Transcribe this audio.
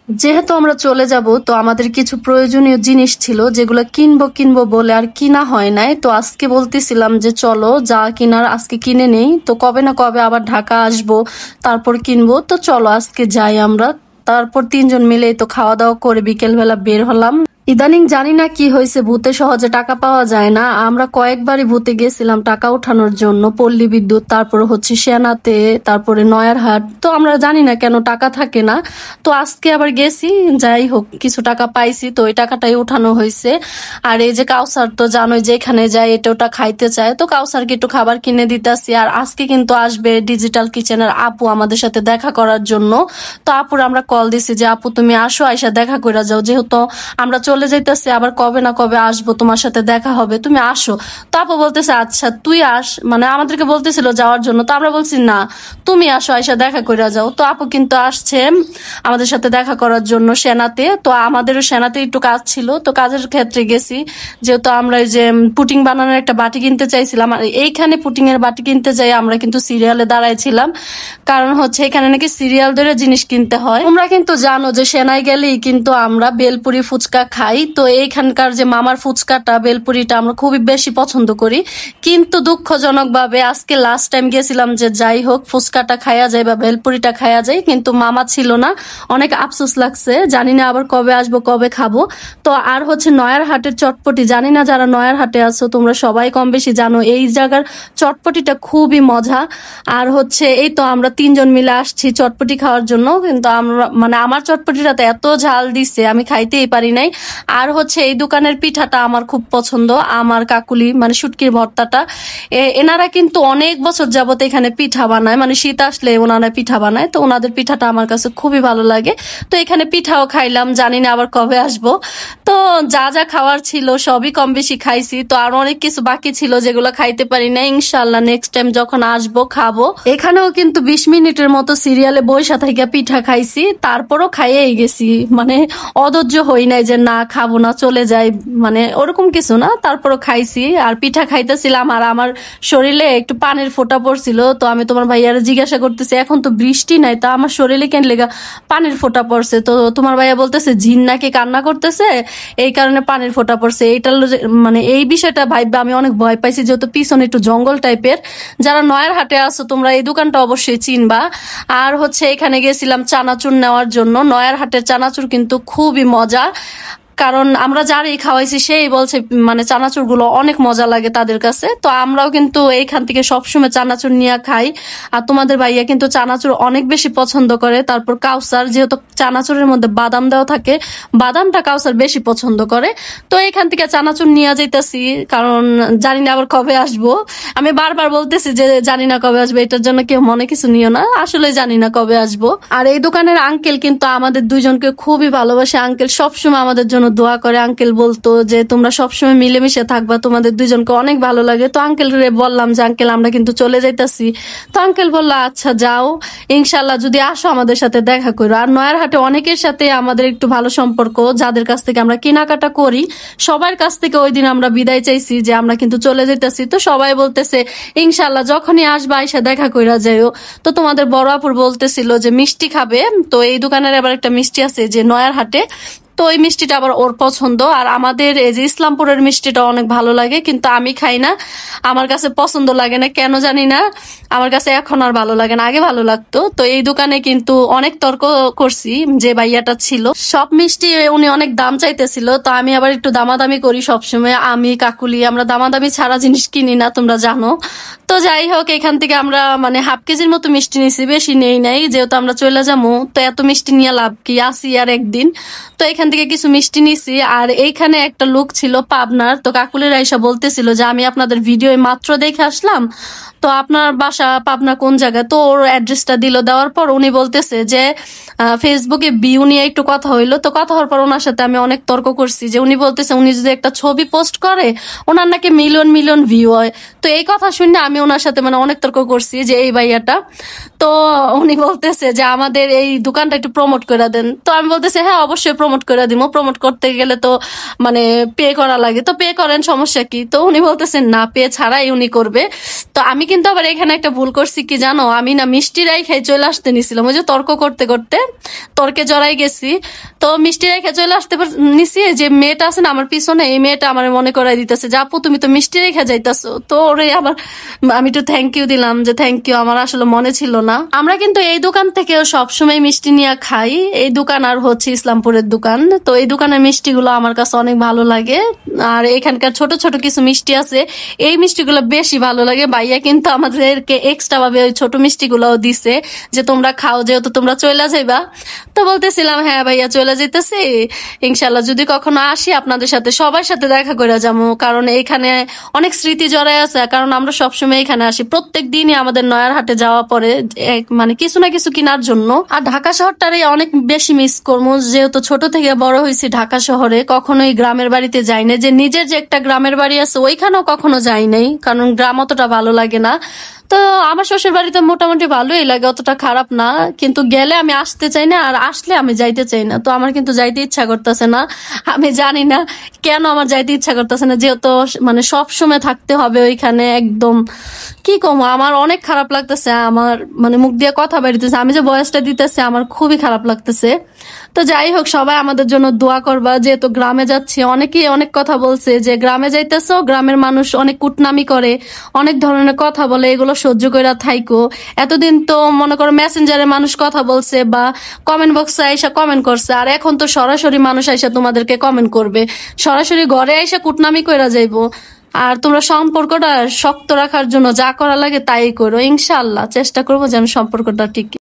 যেহেতু আমরা চলে যাব, তো আমাদের কিছু প্রয়োজনীয় জিনিস ছিল যেগুলো কিনবো কিনবো বলে আর কিনা হয় নাই। তো আজকে বলতেছিলাম যে চলো যা কিনার আজকে কিনে নেই, তো কবে না কবে আবার ঢাকা আসবো, তারপর কিনবো। তো চলো আজকে যাই আমরা। তারপর তিনজন মিলে তো খাওয়া দাওয়া করে বিকেল বেলা বের হলাম। ইদানিং জানি না কি হয়েছে, ভূতে সহজে টাকা পাওয়া যায় না। আমরা কয়েকবারই ভূতে গেছিলাম টাকা উঠানোর জন্য, পল্লী বিদ্যুৎ, তারপরে হচ্ছে সেনাতে, তারপরে নয়ারহাট। তো আমরা জানি না কেন টাকা থাকে না। তো আজকে আবার গেছি, যাই হোক কিছু টাকা পাইছি, তো ওই টাকাটাই উঠানো হয়েছে। আর এই যে কাউসার তো জানোই যে এখানে যায় এটা ওটা খাইতে চায়, তো কাউসারকে একটু খাবার কিনে দিতেছি। আর আজকে কিন্তু আসবে ডিজিটাল কিচেনের আপু আমাদের সাথে দেখা করার জন্য। তো আপুর আমরা কল দিছি যে আপু তুমি আসো, আইসা দেখা করে যাও, যেহেতু আমরা চলে যাইতেছি, আবার কবে না কবে আসবো, তোমার সাথে দেখা হবে, তুমি আসো। তো আপু বলতেছে আচ্ছা তুই আস, মানে আমাদেরকে বলতেছিল যাওয়ার জন্য। তো আমরা বলছি না তুমি আসো, আইসা দেখা করে যাও। তো আপু কিন্তু আসছে আমাদের সাথে দেখা করার জন্য সেনাতে। তো আমাদেরও সেনাতে একটু কাজ ছিল, তো কাজের ক্ষেত্রে গেছি। যেহেতু আমরা এই যে পুটিং বানানোর একটা বাটি কিনতে চাইছিলাম, আর এইখানে পুটিং এর বাটি কিনতে যাই আমরা কিন্তু সিরিয়ালে দাঁড়াইছিলাম, কারণ হচ্ছে এখানে নাকি সিরিয়াল ধরে জিনিস কিনতে হয়। তোমরা কিন্তু জানো যে সেনায় গেলেই কিন্তু আমরা বেলপুরি ফুচকা খাই। তো এইখানকার যে মামার ফুচকাটা, বেলপুরিটা আমরা খুবই বেশি পছন্দ করি। কিন্তু দুঃখজনক ভাবে আজকে লাস্ট টাইম গেছিলাম যে যাই হোক ফুচকাটা খায়া যায় বা বেলপুরিটা খায়া যায়, কিন্তু মামা ছিল না। অনেক আফসোস লাগছে, জানি না আবার কবে আসবো কবে খাবো। তো আর হচ্ছে নয়ার হাটের চটপটি, জানি না যারা নয়ার হাটে আছো তোমরা সবাই কম বেশি জানো এই জায়গার চটপটিটা খুবই মজা। আর হচ্ছে এই তো আমরা তিনজন মিলে আসছি চটপটি খাওয়ার জন্য, কিন্তু আমরা মানে আমার চটপটিটাতে এত ঝাল দিছে আমি খাইতেই পারি নাই। আর হচ্ছে এই দোকানের পিঠাটা আমার খুব পছন্দ, আমার কাকুলি মানে শুটকির ভর্তাটা। এনারা কিন্তু অনেক বছর যাবত এখানে পিঠা বানায়, মানে শীত আসলে ওনারা পিঠা বানায়, তো ওনাদের পিঠাটা আমার কাছে খুবই ভালো লাগে। তো এখানে পিঠাও খাইলাম, জানি না আবার কবে আসবো। তো যা যা খাওয়ার ছিল সবই কম বেশি খাইছি, তো আরো অনেক কিছু বাকি ছিল যেগুলো খাইতে পারি না, ইনশাল্লাহ নেক্সট টাইম যখন আসবো খাবো। এখানেও কিন্তু 20 মিনিটের মতো সিরিয়ালে বইসা থেকে পিঠা খাইছি, তারপরও খাইয়েই গেছি, মানে অধৈর্য হই নাই যে না খাবো না চলে যাই, মানে ওরকম কিছু না, তারপরও খাইছি। আর পিঠা খাইতেছিলাম আর আমার শরীরে একটু পানির ফোঁটা পড়ছিল। তো আমি তোমার ভাইয়ারে জিজ্ঞাসা করতেছি এখন তো বৃষ্টি নাই, তা আমার শরীরে কেন লেগা পানির ফোঁটা পড়ছে। তো তোমার ভাইয়া বলতেছে ঝিন নাকি কান্না করতেছে, এই কারণে পানির ফোঁটা পড়ছে। এইটা মানে এই বিষয়টা ভাইবা আমি অনেক ভয় পাইছি, যেহেতু পিছনে একটু জঙ্গল টাইপের। যারা নয়ার হাটে আছো তোমরা এই দোকানটা অবশ্যই চিনবা। আর হচ্ছে এখানে গেছিলাম চানাচুর নেওয়ার জন্য। নয়ার হাটের চানাচুর কিন্তু খুবই মজা, কারণ আমরা যারই খাওয়াইছি সেই বলছে মানে চানাচুর গুলো অনেক মজা লাগে তাদের কাছে। তো আমরাও কিন্তু এইখান থেকে সবসময় চানাচুর নিয়ে খাই। আর তোমাদের ভাইয়া কিন্তু চানাচুর অনেক বেশি পছন্দ করে। তারপর কাউসার, যেহেতু চানাচুরের মধ্যে বাদাম দেওয়া থাকে, বাদামটা কাউসার বেশি পছন্দ করে। তো এখান থেকে চানাচুর নিয়ে যাইতেছি, কারণ জানি না আবার কবে আসবো। আমি বারবার বলতেছি যে জানি না কবে আসবে, এটার জন্য কেউ মনে কিছু নিও না, আসলে জানি না কবে আসবো। আর এই দোকানের আঙ্কেল কিন্তু আমাদের দুইজনকে খুবই ভালোবাসে। আঙ্কেল সবসময় আমাদের জন্য দোয়া করে। আঙ্কেল বলতো যে তোমরা সবসময় মিলেমিশে থাকবা, তোমাদের দুইজনকে অনেক ভালো লাগে। তো আঙ্কেল রে বললাম যে আঙ্কেল আমরা কিন্তু চলে যাইতাছি। তো আঙ্কেল বললো আচ্ছা যাও, ইনশাল্লাহ যদি আসো আমাদের সাথে দেখা করো। আর নয়ার হাটে অনেকের সাথে আমাদের একটু ভালো সম্পর্ক, যাদের কাছ থেকে আমরা কেনাকাটা করি সবার কাছ থেকে ওই দিন আমরা বিদায় চাইছি যে আমরা কিন্তু চলে যাইতাছি। তো সবাই বলতেছে ইনশাল্লাহ যখনই আসবা আইসা দেখা কইরা যাইও। তো তোমাদের বড় আপুর বলতেছিল যে মিষ্টি খাবে, তো এই দোকানের আবার একটা মিষ্টি আছে যে নয়ার হাটে, তো ওই মিষ্টিটা আবার ওর পছন্দ। আর আমাদের এই যে ইসলামপুরের মিষ্টিটা অনেক ভালো লাগে, কিন্তু আমি খাই না, আমার কাছে পছন্দ লাগে না কেন জানি না, আমার কাছে এখন আর ভালো লাগে না, আগে ভালো লাগতো। তো এই দোকানে কিন্তু অনেক তর্ক করছি, যে ভাইয়াটা ছিল সব মিষ্টি উনি অনেক দাম চাইতেছিল। তো আমি আবার একটু দামাদামি করি সবসময়, আমি কাকুলি আমরা দামাদামি ছাড়া জিনিস কিনি না, তোমরা জানো। তো যাই হোক এখান থেকে আমরা মানে হাফ কেজির মতো মিষ্টি নিছি, বেশি নেই নাই, যেহেতু আমরা চলে যাবো। তো এত মিষ্টি নিয়ে লাভ কি, আসি আর একদিন। তো এখান থেকে কিছু মিষ্টি নিছি। আর এইখানে একটা লোক ছিল পাবনার, তো কাকুলির আইসা বলতেছিল যে আমি আপনাদের ভিডিও মাত্র দেখে আসলাম, তো আপনার বাসা পাবনা কোন জায়গায়। তো ওর অ্যাড্রেসটা দিল, দেওয়ার পর উনি বলতেছে যে ফেসবুকে ভিউ নিয়ে একটু কথা হইলো। তো কথা হওয়ার পর ওনার সাথে আমি অনেক তর্ক করছি, যে উনি বলতেছে উনি যদি একটা ছবি পোস্ট করে ওনার নাকি মিলিয়ন মিলিয়ন ভিউ হয়। তো এই কথা শুনে আমি ওনার সাথে মানে অনেক তর্ক করছি যে এই ভাইয়াটা। তো উনি বলতেছে যে আমাদের এই দোকানটা একটু প্রমোট করে দেন। তো আমি বলতেছি হ্যাঁ অবশ্যই প্রমোট করে করে দিব, প্রমোট করতে গেলে তো মানে পে করা লাগে, তো পে করেন, সমস্যা কি? তো উনি বলতেছেন না, পে ছাড়াই উনি করবে। তো আমি কিন্তু আবার এখানে একটা ভুল করছি কি জানো, আমি না মিষ্টি রাই চলে আসতে নিছিলাম, ওই যে তর্ক করতে করতে তর্কে জড়াই গেছি। তো মিষ্টি রেখে চলে আসতে নিছি, যে মেয়েটা আছে না আমার পিছনে, এই মেয়েটা আমার মনে করাই দিতেছে যে আপু তুমি তো মিষ্টি রেখে যাইতাছো। তো ওরে আবার আমি একটু থ্যাংক ইউ দিলাম, যে থ্যাংক ইউ, আমার আসলে মনে ছিল না। আমরা কিন্তু এই দোকান থেকেও সবসময় মিষ্টি নিয়ে খাই, এই দোকান আর হচ্ছে ইসলামপুরের দোকান। তো এই দোকানের মিষ্টিগুলো আমার কাছে অনেক ভালো লাগে, আর এখানকার ছোট ছোট কিছু মিষ্টি আছে, এই মিষ্টিগুলো বেশি ভালো লাগে। ভাইয়া কিন্তু আমাদেরকে এক্সট্রা ভাবে ওই ছোট মিষ্টিগুলোও দিছে, যে তোমরা খাও, যেহেতু তোমরা চলে যাইবা। তো বলতেছিলাম হ্যাঁ ভাইয়া চলে যেতেছি, ইনশাল্লাহ যদি কখনো আসি আপনাদের সাথে সবার সাথে দেখা করে যাবো, কারণ এইখানে অনেক স্মৃতি জড়াই আছে। কারণ আমরা সবসময় এখানে আসি, প্রত্যেক দিনই আমাদের নয়ার হাটে যাওয়া পরে মানে কিছু না কিছু কেনার জন্য। আর ঢাকা শহরটারে অনেক বেশি মিস করবো, যেহেতু ছোট থেকে বড় হয়েছি ঢাকা শহরে, কখনোই গ্রামের বাড়িতে যাই না। যে নিজের যে একটা গ্রামের বাড়ি আছে ওইখানেও কখনো যাই নাই, কারণ গ্রাম অতটা ভালো লাগে না। তো আমার শ্বশুর বাড়িতে মোটামুটি ভালোই লাগে, অতটা খারাপ না, কিন্তু গেলে আমি আসতে চাই না, আর আসলে আমি যাইতে চাই না। তো আমার কিন্তু যাইতে ইচ্ছা করতেছে না, আমি জানি না কেন আমার যাইতে ইচ্ছা করতেছে না, যেহেতু মানে সব সময় থাকতে হবে ওইখানে। একদম কি কম, আমার অনেক খারাপ লাগতেছে, আমার মানে মুখ দিয়ে কথা বেরিতেছে, আমি যে বয়সটা দিতেছি আমার খুবই খারাপ লাগতেছে। তো যাই হোক, সবাই আমাদের জন্য দোয়া করবা, যেহেতু গ্রামে যাচ্ছি। অনেকেই অনেক কথা বলছে যে গ্রামে যাইতেছো, গ্রামের মানুষ অনেক কুটনামি করে, অনেক ধরনের কথা বলে, এগুলো সহ্য করে থাইকো। এতদিন তো মনে করো মেসেঞ্জারে মানুষ কথা বলছে বা কমেন্ট বক্সে আইসা কমেন্ট করছে, আর এখন তো সরাসরি মানুষ আইসা তোমাদেরকে কমেন্ট করবে, সরাসরি ঘরে আইসা কুটনামি কইরা যাইবো। আর তোমরা সম্পর্কটা শক্ত রাখার জন্য যা করা লাগে তাই করো, ইনশাআল্লাহ চেষ্টা করবো যেন সম্পর্কটা ঠিক